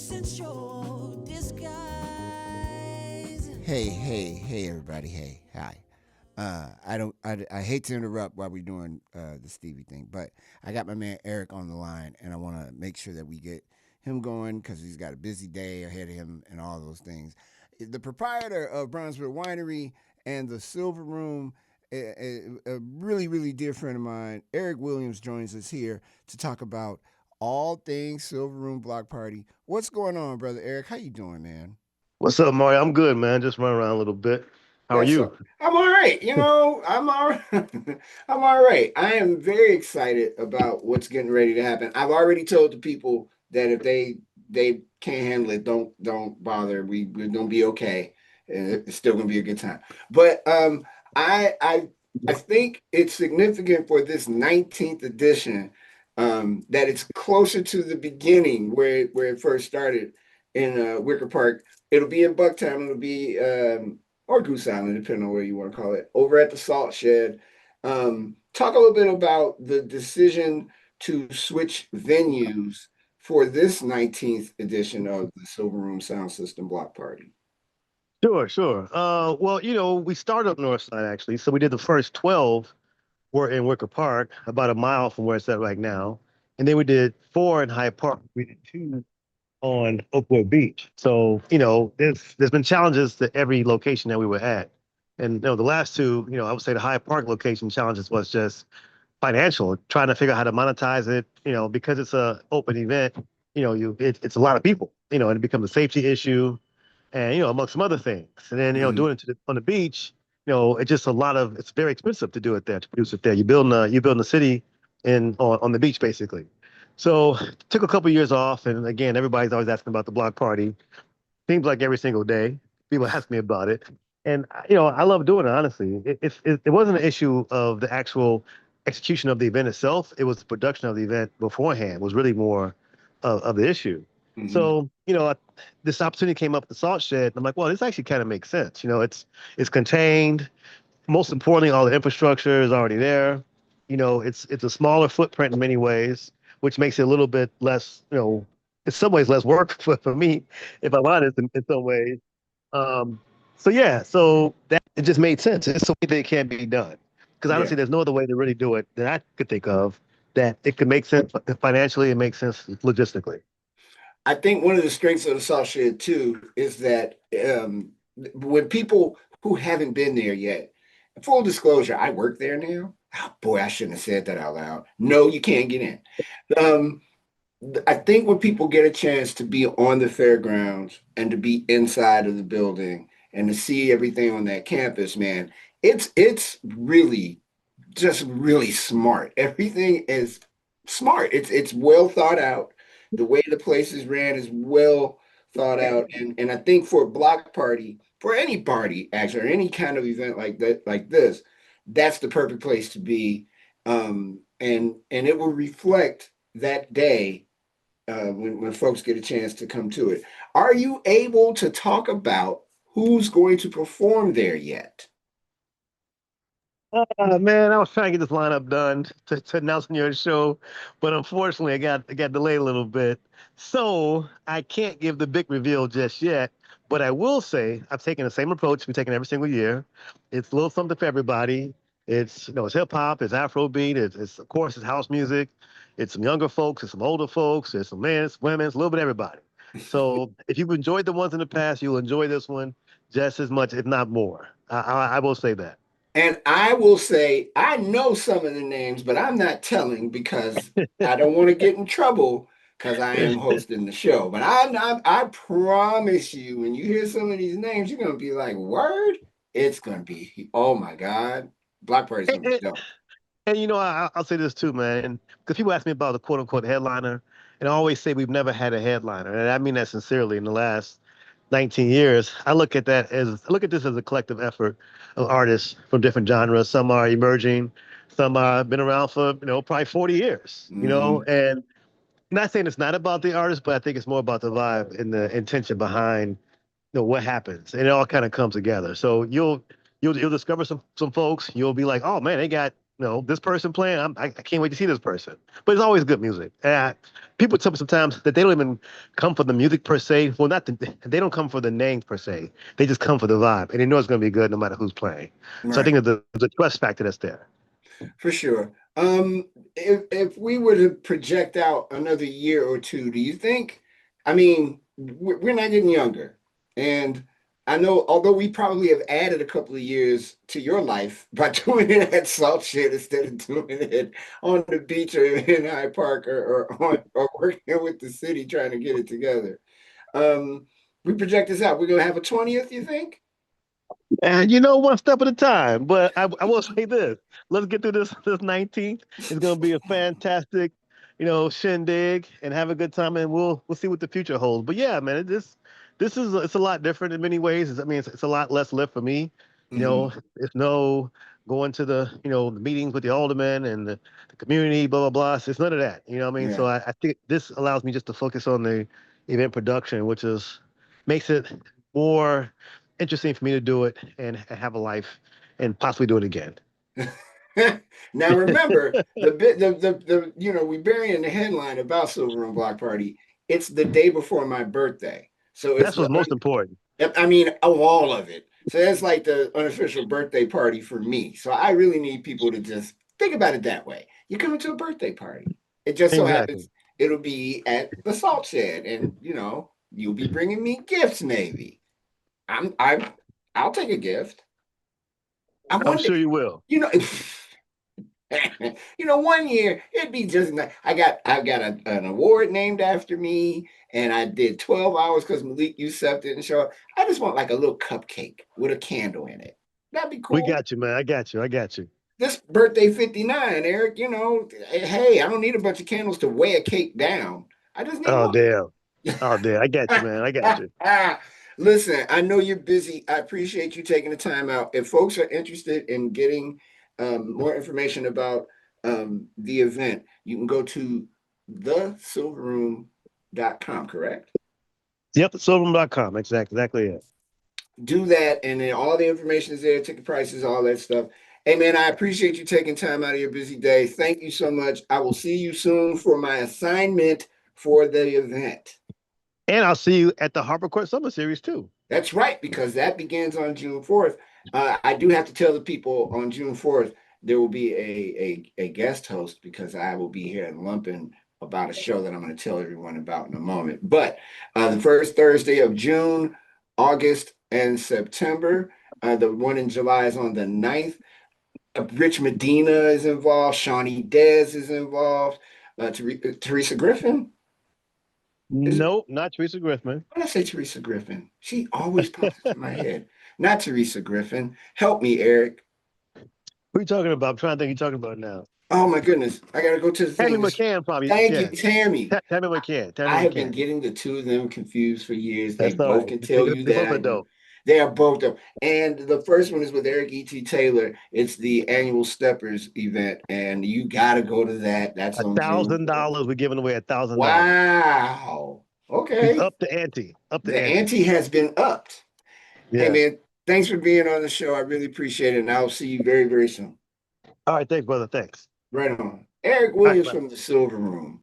essential disguise. Hey, everybody. Hey, hi. I hate to interrupt while we're doing the Stevie thing, but I got my man Eric on the line, and I want to make sure that we get him going because he's got a busy day ahead of him and all those things. The proprietor of Brownsville Winery and the Silver Room, a really dear friend of mine, Eric Williams, joins us here to talk about all things Silver Room Block Party. What's going on, brother Eric? How you doing, man? What's up, Mario? I'm good, man. Just running around a little bit. How are That's you? I'm all right. I'm all right. I'm all right. I am very excited about what's getting ready to happen. I've already told the people that if they can't handle it, don't bother. We're gonna be okay, and it's still gonna be a good time. But I I I think it's significant for this 19th edition that it's closer to the beginning where it first started in Wicker Park. It'll be in Bucktown. It'll be or Goose Island, depending on where you want to call it, over at the Salt Shed. Talk a little bit about the decision to switch venues for this 19th edition of the Silver Room Sound System Block Party. Sure. Well, we started up North Side actually. So we did the first 12 were in Wicker Park, about a mile from where it's at right now. And then we did four in Hyde Park. We did two on Oakwood Beach. So, there's been challenges to every location that we were at. And the last two, I would say the Hyde Park location challenges was just financial, trying to figure out how to monetize it, because it's a open event, it's a lot of people, and it becomes a safety issue and, amongst some other things. And then, Mm-hmm. doing it on the beach, it's just it's very expensive to do it there, to produce it there. You're building a city on the beach, basically. So took a couple years off. And again, everybody's always asking about the block party. Seems like every single day people ask me about it. And, I love doing it, honestly. It wasn't an issue of the actual execution of the event itself. It was the production of the event beforehand was really more of the issue. Mm-hmm. So, this opportunity came up at the Salt Shed. And I'm like, well, this actually kind of makes sense. It's contained. Most importantly, all the infrastructure is already there. It's a smaller footprint in many ways, which makes it a little bit less, in some ways less work for me, if I'm honest, in some ways. Um, so yeah, so that it just made sense. It's something that can be done. Because Yeah. honestly, there's no other way to really do it that I could think of that it could make sense financially and make sense logistically. I think one of the strengths of the Salt Shed too is that when people who haven't been there yet, full disclosure, I work there now. Oh, boy, I shouldn't have said that out loud. No, you can't get in. Um, I think when people get a chance to be on the fairgrounds and to be inside of the building and to see everything on that campus, man, it's really just really smart. Everything is smart. It's well thought out. The way the place is ran is well thought out. And I think for a block party, for any party actually, or any kind of event like that, like this, that's the perfect place to be. And it will reflect that day when folks get a chance to come to it. Are you able to talk about who's going to perform there yet? Man, I was trying to get this lineup done to announce on your show, but unfortunately, I got delayed a little bit, so I can't give the big reveal just yet. But I will say I've taken the same approach we've taken every single year. It's a little something for everybody. It's hip hop, it's Afrobeat, it's of course it's house music. It's some younger folks, it's some older folks, it's some men, it's women, it's a little bit of everybody. So if you've enjoyed the ones in the past, you'll enjoy this one just as much, if not more. I will say that. And I will say, I know some of the names, but I'm not telling because I don't want to get in trouble because I am hosting the show. But I promise you, when you hear some of these names, you're going to be like, word? It's going to be, oh my God. Block Party's going to be dope. And I'll say this too, man, because people ask me about the quote unquote headliner, and I always say we've never had a headliner, and I mean that sincerely. In the last 19 years, I look at this as a collective effort of artists from different genres. Some are emerging, some are been around for probably 40 years. Hmm. And not saying it's not about the artist, but I think it's more about the vibe and the intention behind what happens, and it all kind of comes together. So you'll discover some folks. You'll be like, oh man, they got this person playing, I can't wait to see this person. But it's always good music. People tell me sometimes that they don't even come for the music per se. Well, they don't come for the names per se. They just come for the vibe, and they know it's going to be good no matter who's playing. So I Right. think the trust factor that's there. For sure. If we were to project out another year or two, do you think? I mean, we're not getting younger, and I know although we probably have added a couple of years to your life by doing it at Salt Shed instead of doing it on the beach or in Hyde Park or working with the city trying to get it together. Um, we project this out. We're gonna have a 20th, you think? And one step at a time. But I will say this: let's get through this 19th. It's going to be a fantastic, shindig, and have a good time, and we'll see what the future holds. But yeah, man, this is it's a lot different in many ways. It's a lot less lift for me. Hmm. It's no going to the meetings with the aldermen and the community, blah blah blah. So it's none of that. You know what I mean? Yeah. So I think this allows me just to focus on the event production, which makes it more interesting for me to do it and have a life and possibly do it again. Now remember the bit the we burying the headline about Silver Room Block Party. It's the day before my birthday. So it's That's what's most important. I mean of all of it. So that's like the unofficial birthday party for me. So I really need people to just think about it that way. You're coming to a birthday party. It just so Exactly. happens it'll be at the Salt Shed and you'll be bringing me gifts maybe. I'm I'll take a gift. I I'm wonder, sure you will. you know, one year it'd be just I got an award named after me, and I did 12 hours because Malik Yusuf didn't show up. I just want like a little cupcake with a candle in it. That'd be We cool. got you, man. I got you. I got you. This birthday 59, Eric, hey, I don't need a bunch of candles to weigh a cake down. I just need Oh one. damn. Oh damn. I got you, man. I got you. Listen, I know you're busy. I appreciate you taking the time out. If folks are interested in getting more information about the event, you can go to thesilverroom.com, correct? Yep, silverman.com. Exactly it. Do that, and then all the information is there, ticket prices, all that stuff. Hey, man, I appreciate you taking time out of your busy day. Thank you so much. I will see you soon for my assignment for the event. And I'll see you at the Harper Court Summer Series too. That's right, because that begins on June 4th. I do have to tell the people on June 4th, there will be a guest host because I will be here in Lumpen about a show that I'm going to tell everyone about in a moment. But the first Thursday of June, August, and September, the one in July is on the 9th. Rich Medina is involved. Shawnee Dez is involved. Teresa Griffin. Is it? Nope, not Teresa Griffin. When I say Teresa Griffin, she always pops into my head. Not Teresa Griffin. Help me, Eric. Who are you talking about? I'm trying to think you're talking about now. Oh my goodness. I gotta go to the Tammy thing. McCann, probably. Thank you, Yeah. Tammy. Tammy McCann. Tammy I have been McCann. getting the two of them confused for years. They That's all both right. can tell you They that both I are do. dope. They are both up. And the first one is with Eric E.T. Taylor. It's the annual Steppers event, and you gotta go to that. That's A on June thousand 4th. dollars. We're giving away $1,000. Wow. We've Okay. upped the ante. Up the The ante. ante has been upped. Hey Yes. man, thanks for being on the show. I really appreciate it. And I'll see you very, very soon. All right. Thanks, brother. Thanks. Right on. Eric All right. Williams Bye. from the Silver Room.